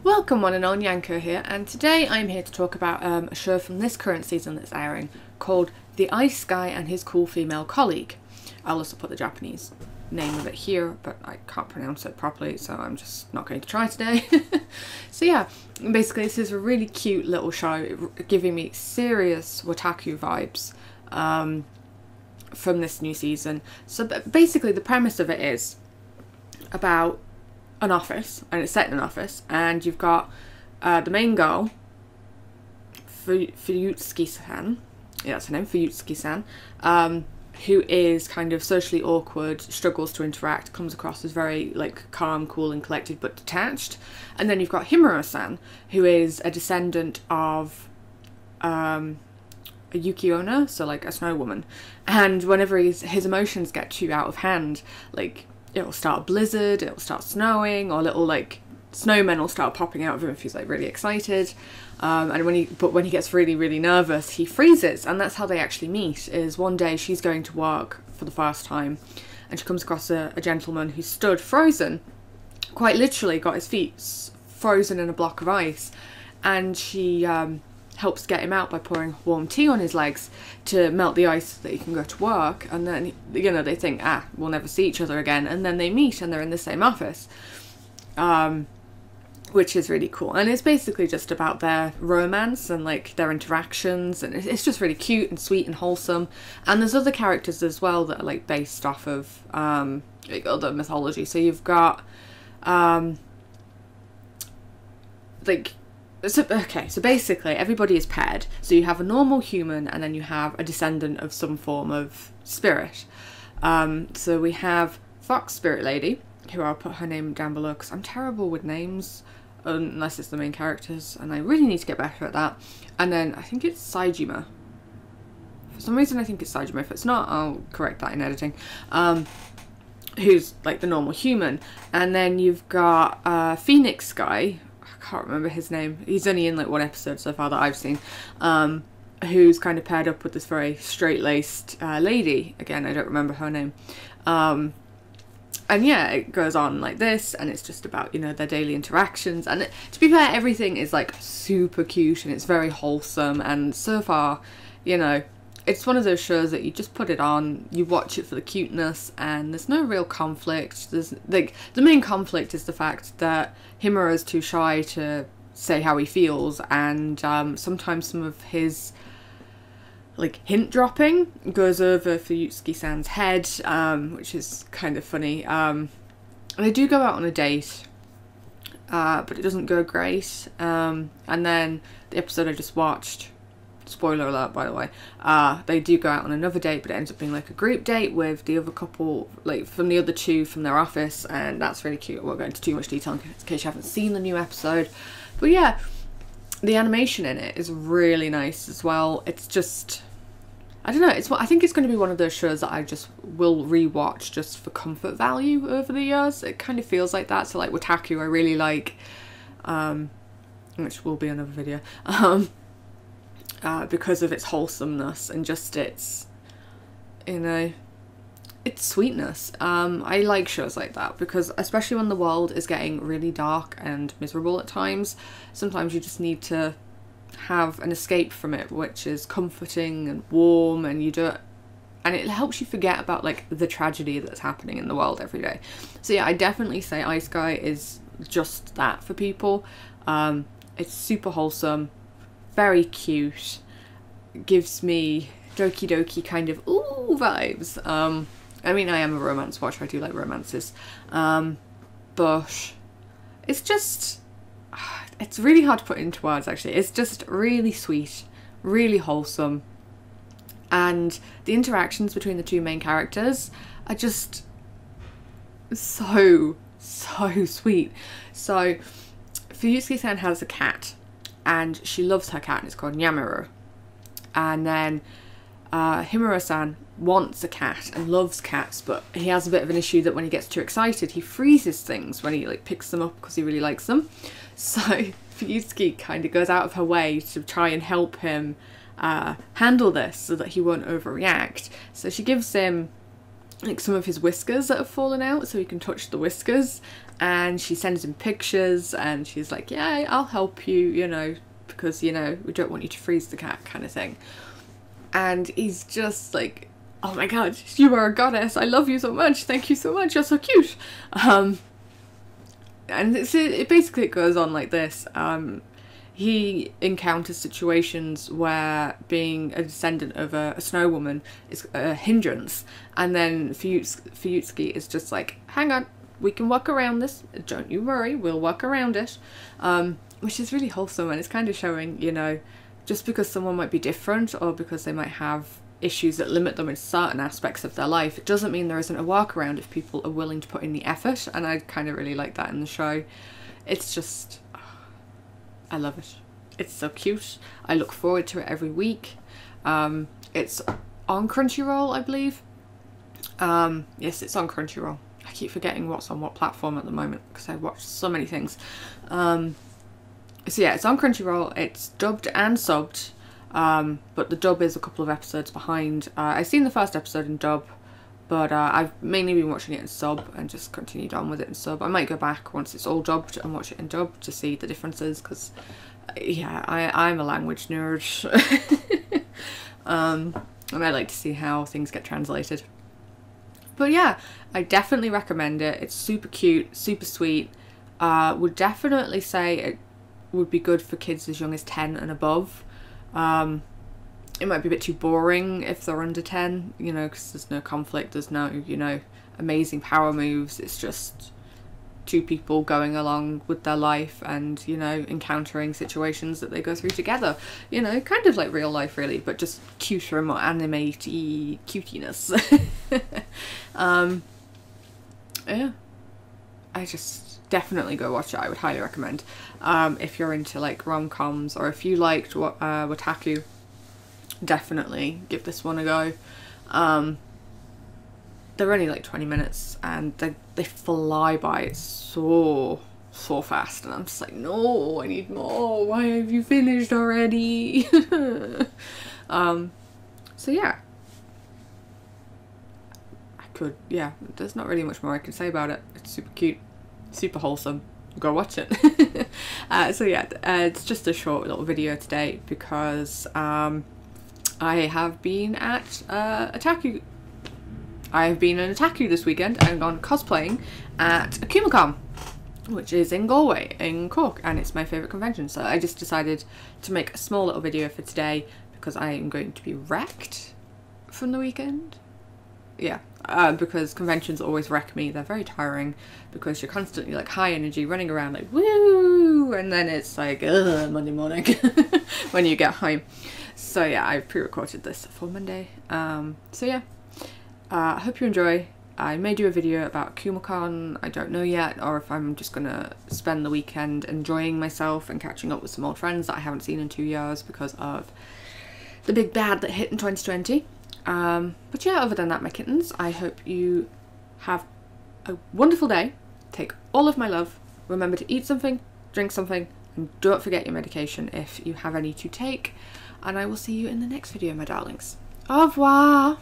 Welcome one and all, Nyanko here, and today I'm here to talk about a show from this current season that's airing called The Ice Guy and His Cool Female Colleague. I'll also put the Japanese name of it here, but I can't pronounce it properly, so I'm just not going to try today. So yeah, basically this is a really cute little show giving me serious Wataku vibes from this new season. So basically the premise of it is about an office, and it's set in an office, and you've got the main girl, Fuyutsuki-san, yeah, that's her name, Fuyutsuki-san, who is kind of socially awkward, struggles to interact, comes across as very like calm, cool and collected but detached. And then you've got Himuro-san, who is a descendant of a Yuki-onna, so like a snow woman, and whenever his emotions get too out of hand, like it'll start a blizzard, it'll start snowing, or little like snowmen will start popping out of him if he's like really excited. And when he gets really nervous, he freezes, and that's how they actually meet. Is one day she's going to work for the first time, and she comes across a gentleman who stood frozen, quite literally got his feet frozen in a block of ice, and she helps get him out by pouring warm tea on his legs to melt the ice so that he can go to work. And then, you know, they think, we'll never see each other again, and then they meet and they're in the same office, which is really cool. And it's basically just about their romance and like their interactions, and it's just really cute and sweet and wholesome. And there's other characters as well that are like based off of like other mythology. So you've got so basically everybody is paired. So you have a normal human, and then you have a descendant of some form of spirit. So we have Fox Spirit Lady, who I'll put her name down below because I'm terrible with names unless it's the main characters, and I really need to get better at that. And then I think it's Saejima. For some reason I think it's Saejima. If it's not, I'll correct that in editing. Who's like the normal human. And then you've got Phoenix Guy, I can't remember his name, he's only in like one episode so far that I've seen, who's kind of paired up with this very straight-laced lady, again I don't remember her name, and yeah, it goes on like this, and it's just about, you know, their daily interactions. And to be fair, everything is like super cute and it's very wholesome, and so far, you know, it's one of those shows that you just put it on, you watch it for the cuteness, and there's no real conflict. There's like, the main conflict is the fact that Himuro is too shy to say how he feels, and sometimes some of his like hint dropping goes over Fuyutsuki-san's head, which is kind of funny. And they do go out on a date, but it doesn't go great. And then the episode I just watched, spoiler alert by the way, they do go out on another date, but it ends up being like a group date with the other couple, like from the other two from their office, and that's really cute. I won't go into too much detail in case you haven't seen the new episode, but yeah, the animation in it is really nice as well. It's just, I don't know, I think it's going to be one of those shows that I just will rewatch just for comfort value over the years. It kind of feels like that. So like Wataku I really like, which will be another video, because of its wholesomeness and just its, you know, its sweetness. I like shows like that because, especially when the world is getting really dark and miserable at times, sometimes you just need to have an escape from it, which is comforting and warm, and and it helps you forget about like the tragedy that's happening in the world every day. So yeah, I definitely say Ice Guy is just that for people. It's super wholesome, very cute, gives me doki doki kind of ooh vibes. I mean, I am a romance watcher, I do like romances, but it's just, it's really hard to put into words actually. It's just really sweet, really wholesome, and the interactions between the two main characters are just so sweet. So Fuyutsuki-san has a cat, and she loves her cat, and it's called Nyamero. And then Himuro-san wants a cat and loves cats, but he has a bit of an issue that when he gets too excited, he freezes things when he like picks them up because he really likes them. So Fuyutsuki kind of goes out of her way to try and help him handle this so that he won't overreact. So she gives him like some of his whiskers that have fallen out so he can touch the whiskers, and she sends him pictures and she's like, yeah, I'll help you, you know, because, you know, we don't want you to freeze the cat kind of thing. And he's just like, oh my god, you are a goddess, I love you so much, thank you so much, you're so cute. And it basically goes on like this. He encounters situations where being a descendant of a snow woman is a hindrance, and then Fuyutsuki is just like, hang on, we can work around this, don't you worry, we'll work around it. Which is really wholesome, and it's kind of showing, you know, just because someone might be different or because they might have issues that limit them in certain aspects of their life, it doesn't mean there isn't a workaround if people are willing to put in the effort. And I kind of really like that in the show. It's just, I love it. It's so cute. I look forward to it every week. It's on Crunchyroll, I believe. Yes, it's on Crunchyroll. I keep forgetting what's on what platform at the moment because I watch so many things. So yeah, it's on Crunchyroll. It's dubbed and subbed, but the dub is a couple of episodes behind. I've seen the first episode in dub, but I've mainly been watching it in sub and just continued on with it in sub. I might go back once it's all dubbed and watch it in dub to see the differences, because yeah, I'm a language nerd. And I like to see how things get translated. But yeah, I definitely recommend it. It's super cute, super sweet. Would definitely say it would be good for kids as young as 10 and above. It might be a bit too boring if they're under 10, you know, because there's no conflict, there's no, you know, amazing power moves. It's just two people going along with their life and, you know, encountering situations that they go through together. You know, kind of like real life really, but just cuter and more anime-y cutiness. Yeah, I just definitely go watch it. I would highly recommend. If you're into like rom-coms, or if you liked Wataku, definitely give this one a go. They're only like 20 minutes and they fly by. It's so fast, and I'm just like, no, I need more. Why have you finished already? So yeah, yeah, there's not really much more I can say about it. It's super cute, super wholesome. Go watch it. So yeah, it's just a short little video today because I have been at Otaku. I have been an Otaku this weekend and gone cosplaying at AkumaCon, which is in Galway, in Cork, and it's my favourite convention. So I just decided to make a small little video for today because I am going to be wrecked from the weekend. Yeah, because conventions always wreck me. They're very tiring because you're constantly like high energy, running around like woo, and then it's like Monday morning when you get home. So yeah, I pre-recorded this for Monday. So yeah, I hope you enjoy. I may do a video about AkumaCon, I don't know yet, or if I'm just gonna spend the weekend enjoying myself and catching up with some old friends that I haven't seen in 2 years because of the big bad that hit in 2020. But yeah, other than that, my kittens, I hope you have a wonderful day. Take all of my love. Remember to eat something, drink something, and don't forget your medication if you have any to take. And I will see you in the next video, my darlings. Au revoir!